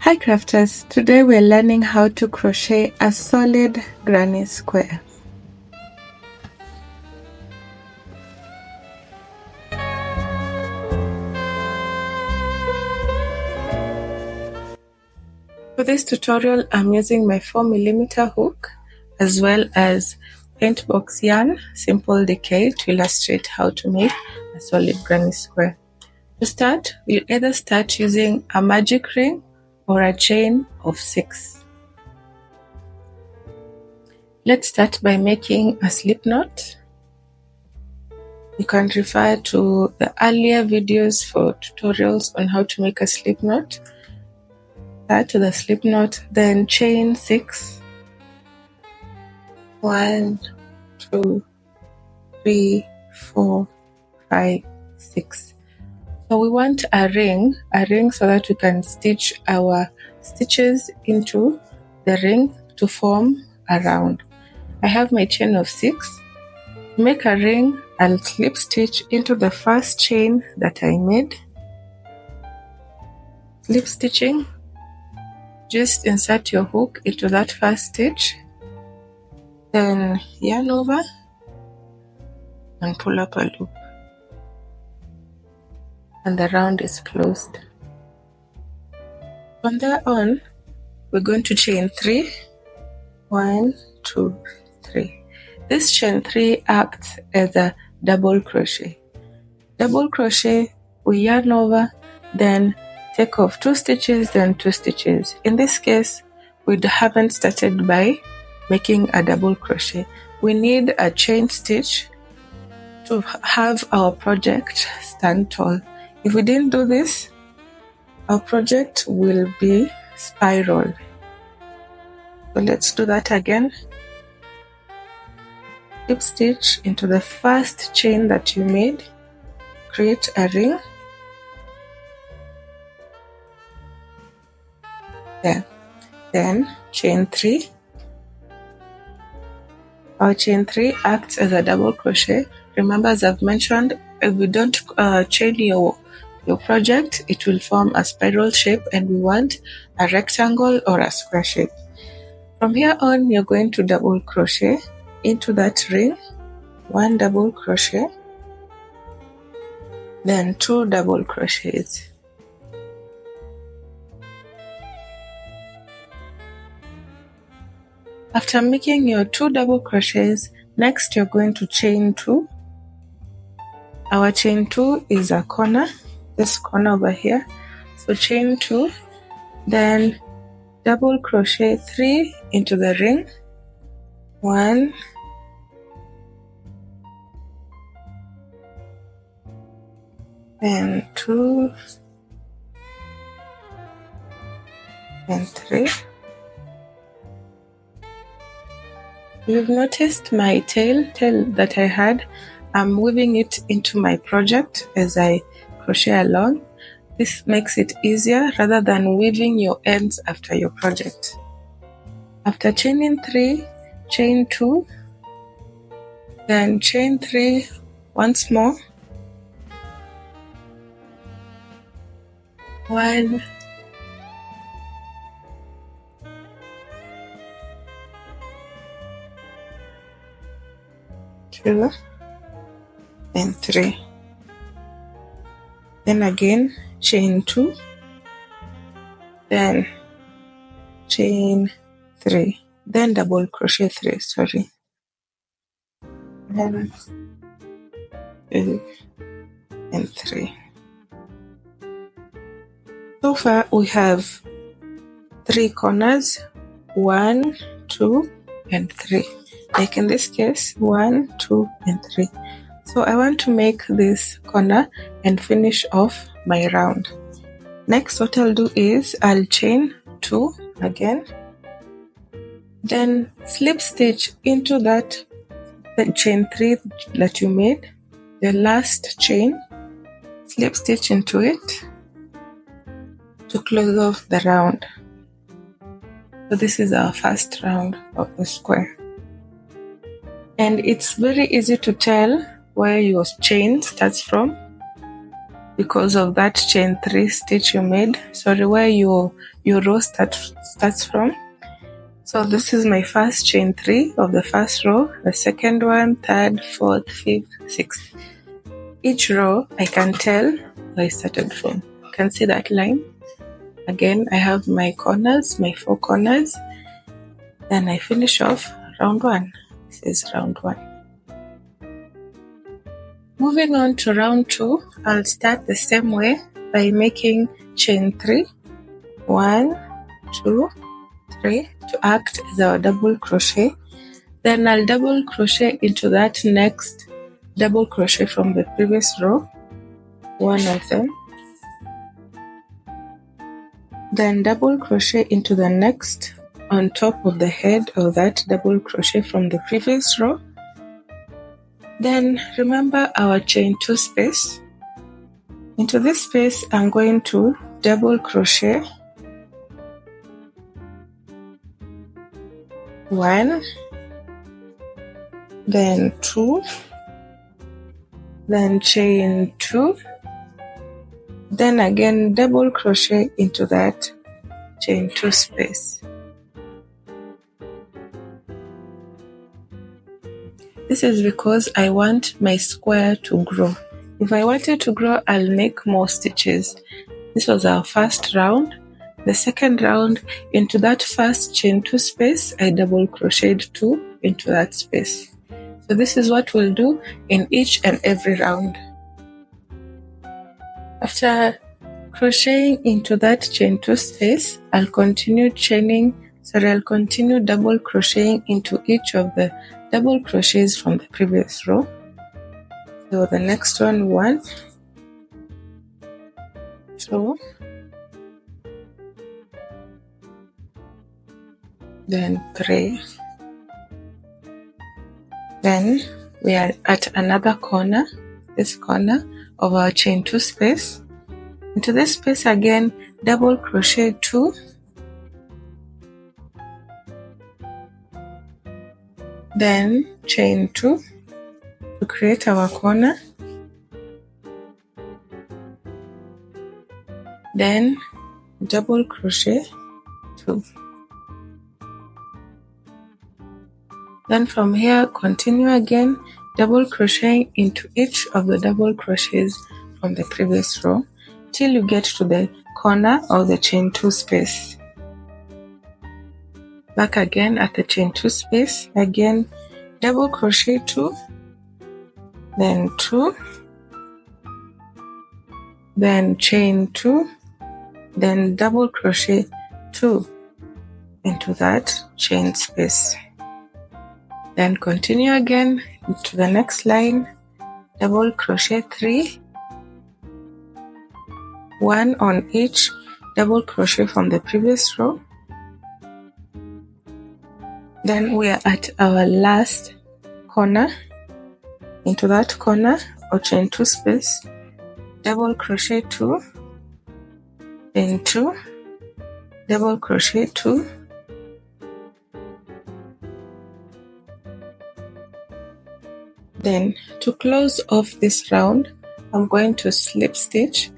Hi crafters, today we're learning how to crochet a solid granny square. For this tutorial, I'm using my 4mm hook as well as paint box yarn, simple decay to illustrate how to make a solid granny square. To start, you either start using a magic ring or a chain of 6. Let's start by making a slip knot. You can refer to the earlier videos for tutorials on how to make a slip knot. Start to the slip knot, then chain 6. 1, 2, 3, 4, 5, 6. So we want a ring so that we can stitch our stitches into the ring to form a round. I have my chain of 6. To make a ring, I'll slip stitch into the first chain that I made. Slip stitching, just insert your hook into that first stitch, then yarn over and pull up a loop, and the round is closed. From there on, we're going to chain 3. 1, 2, 3. This chain 3 acts as a double crochet. Double crochet, we yarn over, then take off 2 stitches, then 2 stitches. In this case, we haven't started by making a double crochet. We need a chain stitch to have our project stand tall. If we didn't do this, our project will be spiral. So let's do that again. Slip stitch into the first chain that you made, create a ring. There. Then chain 3. Our chain 3 acts as a double crochet. Remember, as I've mentioned, if we don't chain your project, it will form a spiral shape, and we want a rectangle or a square shape. From here on, you're going to double crochet into that ring. 1 double crochet, then 2 double crochets. After making your 2 double crochets, next you're going to chain 2. Our chain 2 is a corner, this corner over here. So chain 2, then double crochet 3 into the ring. 1, then 2, and 3. You've noticed my tail that I had. I'm weaving it into my project as I crochet along. This makes it easier rather than weaving your ends after your project. After chaining 3, chain 2, then chain 3 once more. 1, 2, and 3. Then again chain 2, then chain 3, then double crochet 3, 1, 2, and 3. So far we have 3 corners, 1, 2, and 3. Like in this case, 1, 2, and 3. So I want to make this corner and finish off my round. Next, what I'll do is I'll chain 2 again, then slip stitch into the chain 3 that you made, the last chain, slip stitch into it to close off the round. So this is our first round of the square. And it's very easy to tell where your chain starts from. because of that chain 3 stitch you made, sorry, where your row starts from. So this is my first chain 3 of the first row, the second one, third, fourth, fifth, sixth. Each row I can tell where I started from. You can see that line. Again, I have my corners, my 4 corners. Then I finish off round 1. This is round 1. Moving on to round 2, I'll start the same way by making chain 3. 1, 2, 3 to act as our double crochet. Then I'll double crochet into that next double crochet from the previous row, one of them. Then double crochet into the next on top of the head of that double crochet from the previous row. Then remember our chain 2 space. Into this space I'm going to double crochet 1, then 2, then chain 2, then again double crochet into that chain 2 space. This is because I want my square to grow. If I wanted to grow, I'll make more stitches. This was our first round. The second round, into that first chain 2 space, I double crocheted 2 into that space. So this is what we'll do in each and every round. After crocheting into that chain 2 space, I'll continue double crocheting into each of the double crochets from the previous row. So the next one, 1, 2, then 3. Then we are at another corner, this corner of our chain 2 space. Into this space again, double crochet 2, then chain 2 to create our corner, then double crochet 2. Then from here, continue again, double crocheting into each of the double crochets from the previous row till you get to the corner of the chain 2 space. Back again at the chain 2 space, again double crochet 2, then 2, then chain 2, then double crochet 2 into that chain space. Then continue again to the next line, double crochet 3, 1 on each double crochet from the previous row. Then we are at our last corner. Into that corner or chain 2 space, double crochet 2, then 2, double crochet 2, then to close off this round, I'm going to slip stitch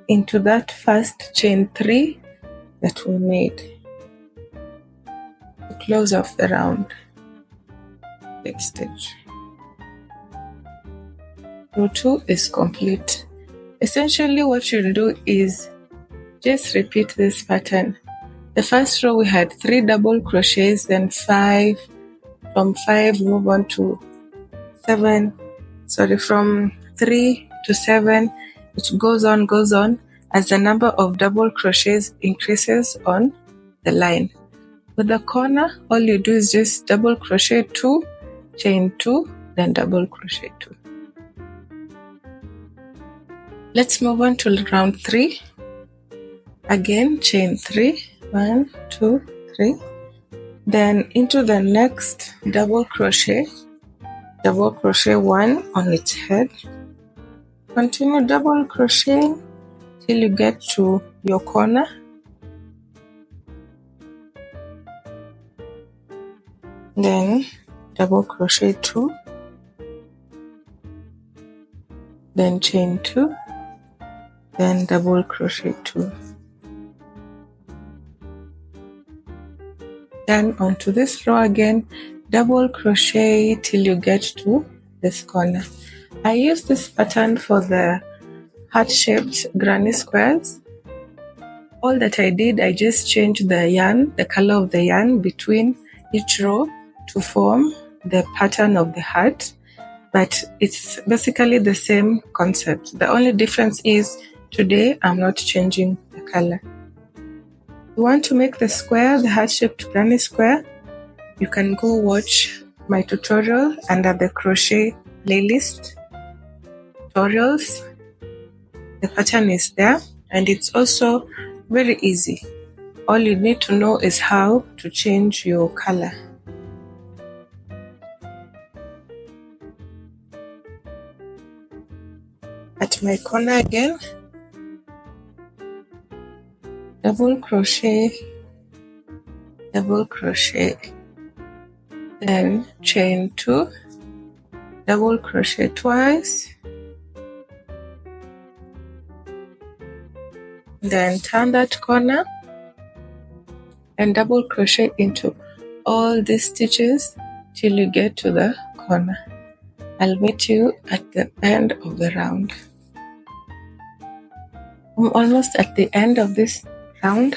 into that first chain 3 that we made. To close off the round, slip stitch. Row 2 is complete. Essentially what you'll do is just repeat this pattern. The first row we had 3 double crochets, then 5, from 5 move on to 7, from 3 to 7, it goes on as the number of double crochets increases on the line. With the corner, all you do is just double crochet 2, chain 2, then double crochet 2. Let's move on to round 3. Again, chain 3, 1, 2, 3. Then into the next double crochet 1 on its head. Continue double crocheting till you get to your corner. Then double crochet 2, then chain 2, then double crochet 2. Then onto this row again, double crochet till you get to this corner. I use this pattern for the heart-shaped granny squares. All that I did, I just changed the yarn, the color of the yarn between each row to form the pattern of the heart, but it's basically the same concept. The only difference is today I'm not changing the color. You want to make the square, the heart-shaped granny square, you can go watch my tutorial under the crochet playlist tutorials. The pattern is there and it's also very easy. All you need to know is how to change your color. At my corner again, double crochet, then chain 2, double crochet twice, then turn that corner and double crochet into all these stitches till you get to the corner. I'll meet you at the end of the round. I'm almost at the end of this round.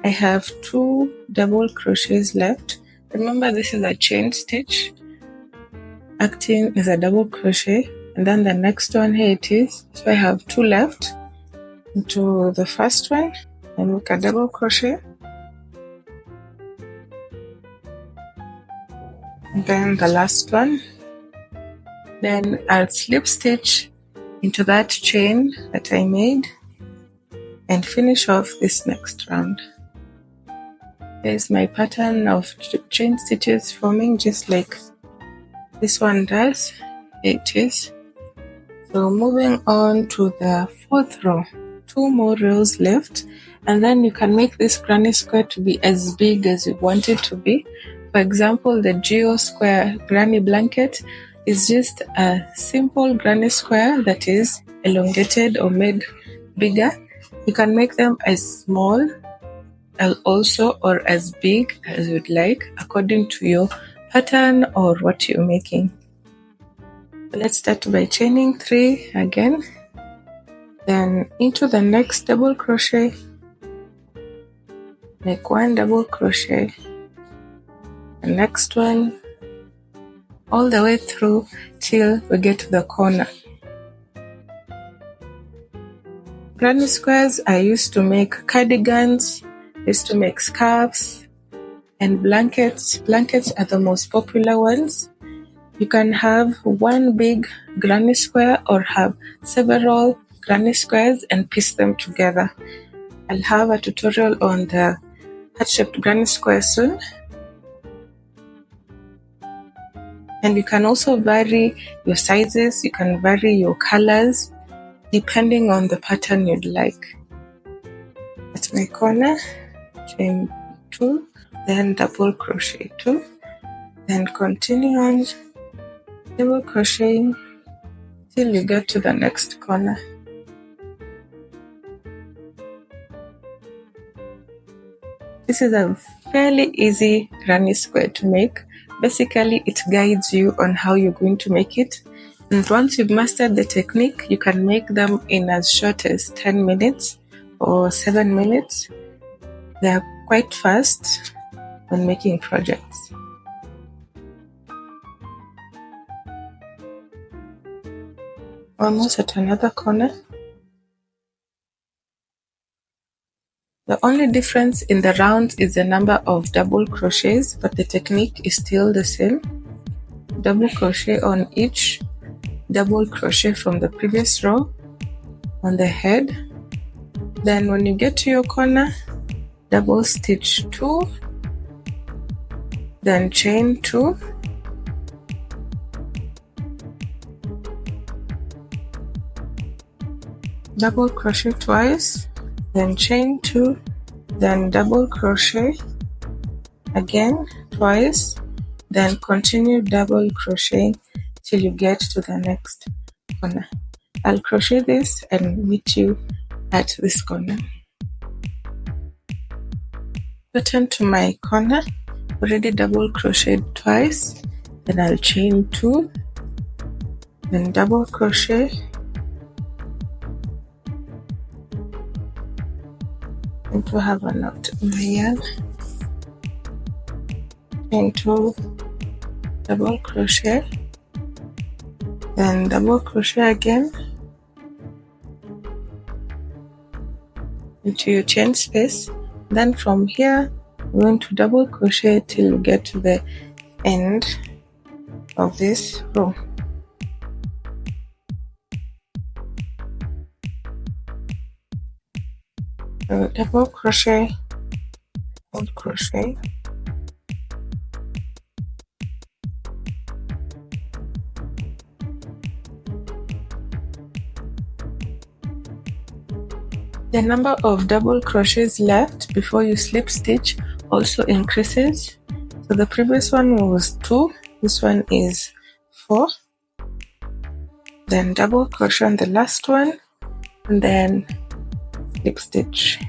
I have 2 double crochets left. Remember, this is a chain stitch acting as a double crochet, and then the next one, here it is. So I have 2 left. Into the first one and make a double crochet, and then the last one, then I'll slip stitch into that chain that I made and finish off this next round. There's my pattern of chain stitches forming just like this one does. Here it is. So moving on to the 4th row, 2 more rows left, and then you can make this granny square to be as big as you want it to be. For example, the Geo square granny blanket is just a simple granny square that is elongated or made bigger. You can make them as small also or as big as you'd like according to your pattern or what you're making. Let's start by chaining 3 again, then into the next double crochet, make 1 double crochet, the next one all the way through till we get to the corner. Granny squares I used to make cardigans, I used to make scarves and blankets. Blankets are the most popular ones. You can have 1 big granny square or have several granny squares and piece them together. I'll have a tutorial on the heart-shaped granny square soon. And you can also vary your sizes, you can vary your colors depending on the pattern you'd like. At my corner, chain 2, then double crochet 2, then continue on double crocheting till you get to the next corner. This is a fairly easy granny square to make. Basically, it guides you on how you're going to make it. And once you've mastered the technique, you can make them in as short as 10 minutes or 7 minutes. They are quite fast when making projects. Almost at another corner. The only difference in the rounds is the number of double crochets, but the technique is still the same. Double crochet on each double crochet from the previous row on the head. Then when you get to your corner, double stitch 2, then chain 2, double crochet twice, then chain 2, then double crochet again twice, then continue double crocheting till you get to the next corner. I'll crochet this and meet you at this corner. Return to my corner, already double crocheted twice, then I'll chain 2, then double crochet, and to have a knot in the yarn, chain 2, double crochet, then double crochet again into your chain space. Then from here we're going to double crochet till you get to the end of this row. So double crochet, double crochet, the number of double crochets left before you slip stitch also increases. So the previous one was 2, this one is 4, then double crochet on the last one, and then slip stitch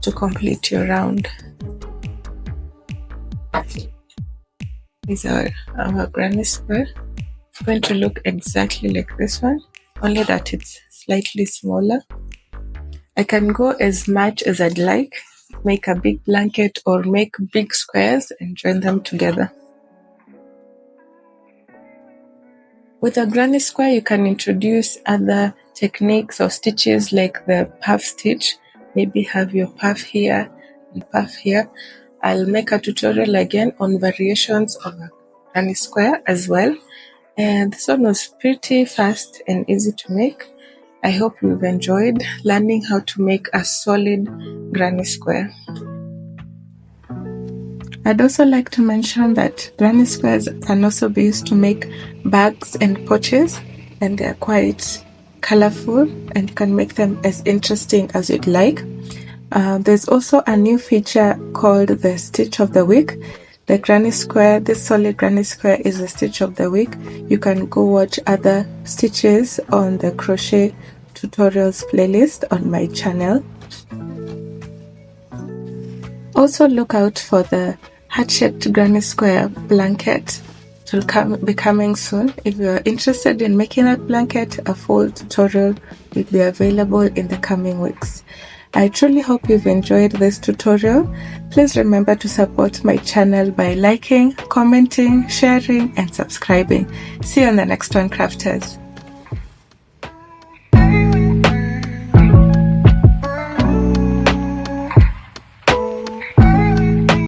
to complete your round. These are our granny square. It's going to look exactly like this one, only that it's slightly smaller. I can go as much as I'd like, make a big blanket or make big squares and join them together. With a granny square, you can introduce other techniques or stitches like the puff stitch. Maybe have your puff here and puff here. I'll make a tutorial again on variations of a granny square as well. And this one was pretty fast and easy to make. I hope you've enjoyed learning how to make a solid granny square. I'd also like to mention that granny squares can also be used to make bags and pouches, and they're quite colorful and you can make them as interesting as you'd like. There's also a new feature called the stitch of the week. The granny square, this solid granny square, is the stitch of the week. You can go watch other stitches on the crochet tutorials playlist on my channel. Also look out for the heart-shaped granny square blanket. It will be coming soon. If you are interested in making that blanket, a full tutorial will be available in the coming weeks. I truly hope you've enjoyed this tutorial. Please remember to support my channel by liking, commenting, sharing, and subscribing. See you on the next one, crafters.